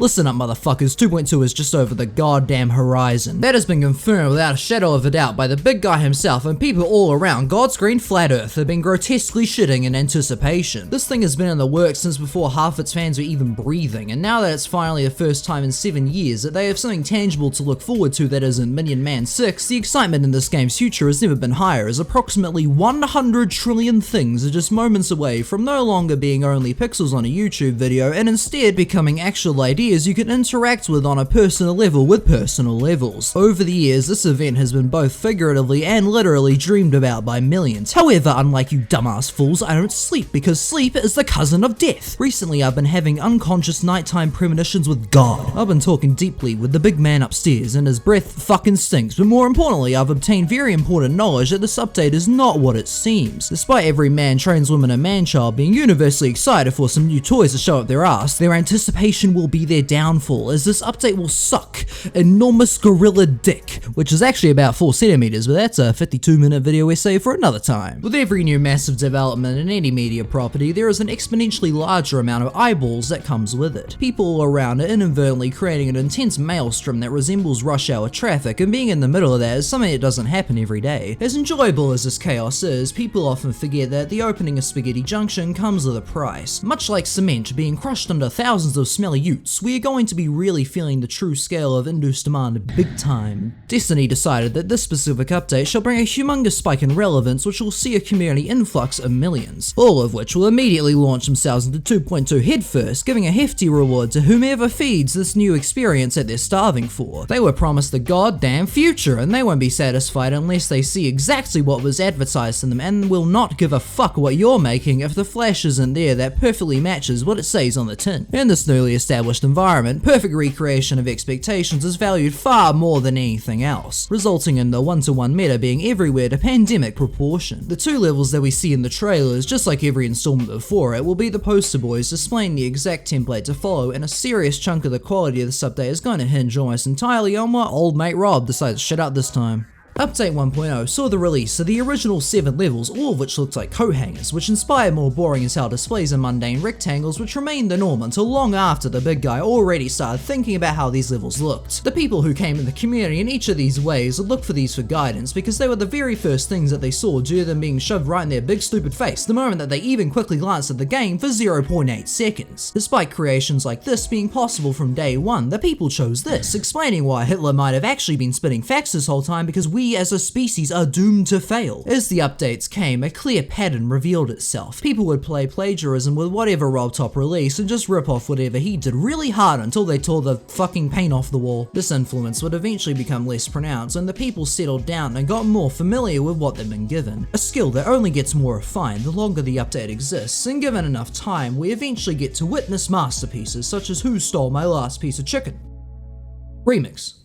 Listen up, motherfuckers, 2.2 is just over the goddamn horizon. That has been confirmed without a shadow of a doubt by the big guy himself, and people all around God's green flat earth have been grotesquely shitting in anticipation. This thing has been in the works since before half its fans were even breathing, and now that it's finally the first time in 7 years that they have something tangible to look forward to that isn't Minion Man 6, the excitement in this game's future has never been higher, as approximately 100 trillion things are just moments away from no longer being only pixels on a YouTube video and instead becoming actual ideas you can interact with on a personal level with personal levels. Over the years, this event has been both figuratively and literally dreamed about by millions. However, unlike you dumbass fools, I don't sleep because sleep is the cousin of death. Recently, I've been having unconscious nighttime premonitions with God. I've been talking deeply with the big man upstairs and his breath fucking stinks, but more importantly, I've obtained very important knowledge that this update is not what it seems. Despite every man, trans woman and man-child being universally excited for some new toys to show up their ass, their anticipation will be their downfall, as this update will suck enormous gorilla dick, which is actually about 4 centimeters, but that's a 52-minute video essay for another time. With every new massive development in any media property, there is an exponentially larger amount of eyeballs that comes with it. People all around are inadvertently creating an intense maelstrom that resembles rush hour traffic, and being in the middle of that is something that doesn't happen every day. As enjoyable as this chaos is, people often forget that the opening of Spaghetti Junction comes with a price. Much like cement being crushed under thousands of smelly utes, we are going to be really feeling the true scale of induced demand big time. Destiny decided that this specific update shall bring a humongous spike in relevance which will see a community influx of millions, all of which will immediately launch themselves into 2.2 headfirst, giving a hefty reward to whomever feeds this new experience that they're starving for. They were promised the goddamn future, and they won't be satisfied unless they see exactly what was advertised to them, and will not give a fuck what you're making if the flash isn't there that perfectly matches what it says on the tin. In this newly established environment, perfect recreation of expectations is valued far more than anything else, resulting in the one-to-one meta being everywhere to pandemic proportion. The 2 levels that we see in the trailers, just like every installment before it, will be the poster boys displaying the exact template to follow, and a serious chunk of the quality of this update is going to hinge almost entirely on what old mate Rob decides to shut out this time. Update 1.0 saw the release of the original 7 levels, all of which looked like coat hangers, which inspired more boring as hell displays and mundane rectangles which remained the norm until long after the big guy already started thinking about how these levels looked. The people who came in the community in each of these ways would look for these for guidance because they were the very first things that they saw due to them being shoved right in their big stupid face the moment that they even quickly glanced at the game for 0.8 seconds. Despite creations like this being possible from day one, the people chose this, explaining why Hitler might have actually been spitting facts this whole time because we as a species are doomed to fail. As the updates came, a clear pattern revealed itself. People would play plagiarism with whatever Rob Top released and just rip off whatever he did really hard until they tore the fucking paint off the wall. This influence would eventually become less pronounced and the people settled down and got more familiar with what they've been given. A skill that only gets more refined the longer the update exists, and given enough time, we eventually get to witness masterpieces such as Who Stole My Last Piece of Chicken? Remix.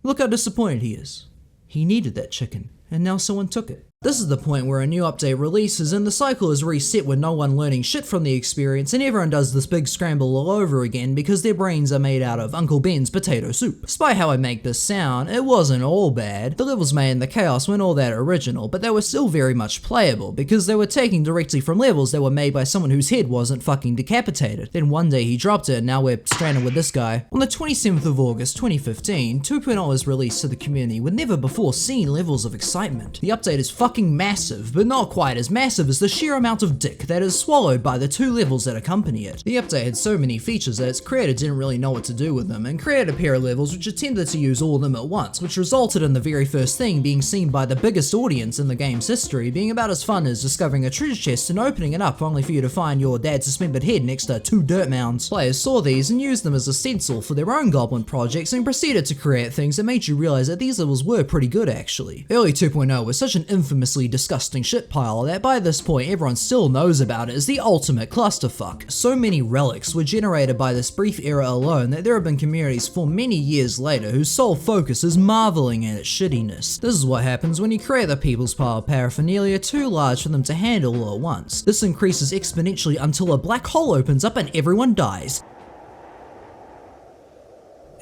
Look how disappointed he is. He needed that chicken, and now someone took it. This is the point where a new update releases and the cycle is reset with no one learning shit from the experience and everyone does this big scramble all over again because their brains are made out of Uncle Ben's potato soup. Despite how I make this sound, it wasn't all bad. The levels made in the chaos weren't all that original, but they were still very much playable because they were taken directly from levels that were made by someone whose head wasn't fucking decapitated. Then one day he dropped it and now we're stranded with this guy. On the 27th of August 2015, 2.0 was released to the community with never before seen levels of excitement. The update is fucking massive, but not quite as massive as the sheer amount of dick that is swallowed by the 2 levels that accompany it. The update had so many features that its creator didn't really know what to do with them, and created a pair of levels which attempted to use all of them at once, which resulted in the very first thing being seen by the biggest audience in the game's history being about as fun as discovering a treasure chest and opening it up only for you to find your dad's suspended head next to 2 dirt mounds. Players saw these and used them as a stencil for their own goblin projects and proceeded to create things that made you realize that these levels were pretty good actually. Early 2.0 was such an infamously disgusting shit pile that by this point everyone still knows about it as the ultimate clusterfuck. So many relics were generated by this brief era alone that there have been communities for many years later whose sole focus is marveling at its shittiness. This is what happens when you create the people's pile of paraphernalia too large for them to handle all at once. This increases exponentially until a black hole opens up and everyone dies.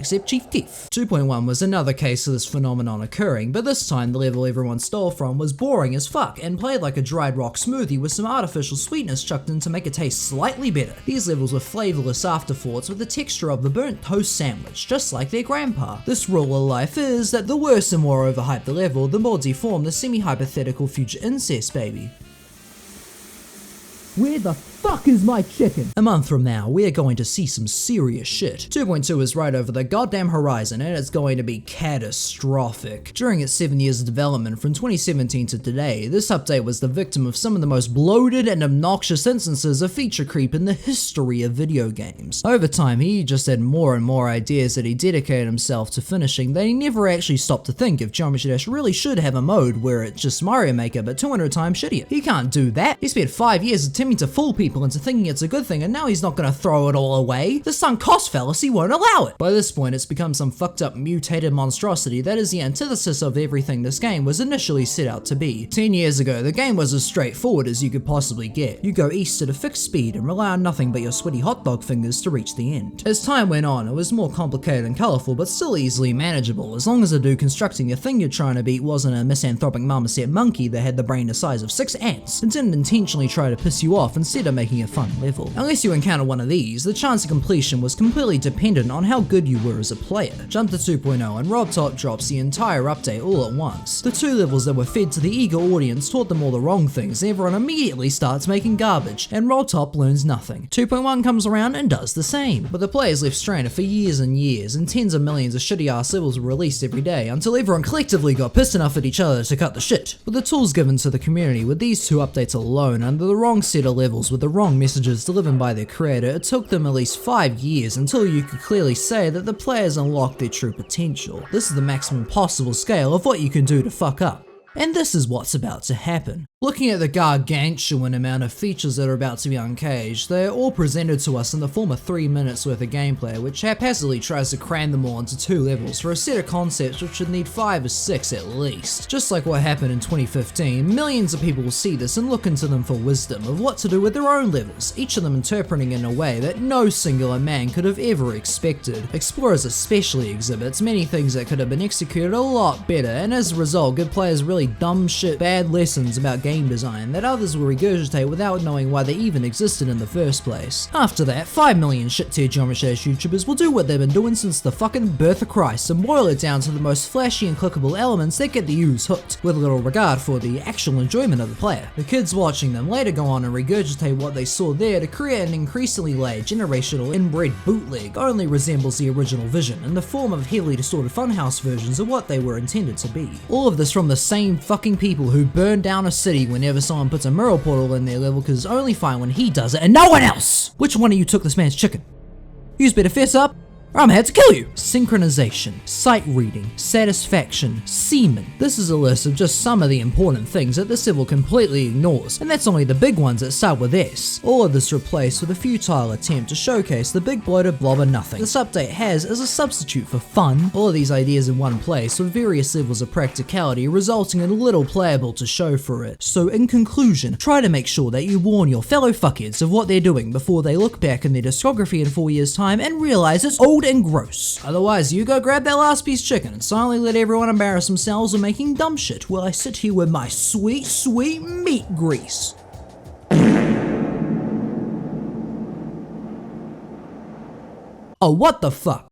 except Chief Thief. 2.1 was another case of this phenomenon occurring, but this time the level everyone stole from was boring as fuck and played like a dried rock smoothie with some artificial sweetness chucked in to make it taste slightly better. These levels were flavorless afterthoughts with the texture of the burnt toast sandwich, just like their grandpa. This rule of life is that the worse and more overhyped the level, the more deformed the semi-hypothetical future incest baby. Where the fuck is my chicken? A month from now, we are going to see some serious shit. 2.2 is right over the goddamn horizon and it's going to be catastrophic. During its 7 years of development from 2017 to today, this update was the victim of some of the most bloated and obnoxious instances of feature creep in the history of video games. Over time, he just had more and more ideas that he dedicated himself to finishing that he never actually stopped to think if Geometry Dash really should have a mode where it's just Mario Maker but 200 times shittier. He can't do that. He spent 5 years attempting to fool people into thinking it's a good thing and now he's not gonna throw it all away. The sunk cost fallacy won't allow it. By this point it's become some fucked up mutated monstrosity that is the antithesis of everything this game was initially set out to be. 10 years ago the game was as straightforward as you could possibly get. You go east at a fixed speed and rely on nothing but your sweaty hot dog fingers to reach the end. As time went on it was more complicated and colourful but still easily manageable as long as the dude constructing the thing you're trying to beat wasn't a misanthropic marmoset monkey that had the brain the size of 6 ants and didn't intentionally try to piss you off instead of making a fun level. Unless you encounter one of these, the chance of completion was completely dependent on how good you were as a player. Jump to 2.0 and Rob Top drops the entire update all at once. The 2 levels that were fed to the eager audience taught them all the wrong things, everyone immediately starts making garbage, and Rob Top learns nothing. 2.1 comes around and does the same. But the players left stranded for years and years, and tens of millions of shitty ass levels were released every day, until everyone collectively got pissed enough at each other to cut the shit. With the tools given to the community with these 2 updates alone, under the wrong set of levels with the wrong messages delivered by their creator, it took them at least 5 years until you could clearly say that the players unlocked their true potential. This is the maximum possible scale of what you can do to fuck up. And this is what's about to happen. Looking at the gargantuan amount of features that are about to be uncaged, they are all presented to us in the form of 3 minutes worth of gameplay, which haphazardly tries to cram them all into 2 levels for a set of concepts which should need 5 or 6 at least. Just like what happened in 2015, millions of people will see this and look into them for wisdom of what to do with their own levels, each of them interpreting in a way that no singular man could have ever expected. Explorers especially exhibits many things that could have been executed a lot better, and as a result give players really dumb shit bad lessons about game design that others will regurgitate without knowing why they even existed in the first place. After that, 5 million shit-tier Geometry Dash YouTubers will do what they've been doing since the fucking birth of Christ and boil it down to the most flashy and clickable elements that get the users hooked, with little regard for the actual enjoyment of the player. The kids watching them later go on and regurgitate what they saw there to create an increasingly layered generational inbred bootleg only resembles the original vision in the form of heavily distorted funhouse versions of what they were intended to be. All of this from the same fucking people who burn down a city whenever someone puts a mirror portal in their level because it's only fine when he does it and no one else! Which one of you took this man's chicken? You's better fess up, or I'm here to kill you! Synchronization, sight reading, satisfaction, semen. This is a list of just some of the important things that this level completely ignores, and that's only the big ones that start with S. All of this replaced with a futile attempt to showcase the big bloated blob of nothing this update has as a substitute for fun. All of these ideas in one place with various levels of practicality resulting in little playable to show for it. So in conclusion, try to make sure that you warn your fellow fuckheads of what they're doing before they look back in their discography in 4 years time and realize it's old and gross. Otherwise, you go grab that last piece of chicken and silently let everyone embarrass themselves with making dumb shit while I sit here with my sweet, sweet meat grease. Oh, what the fuck?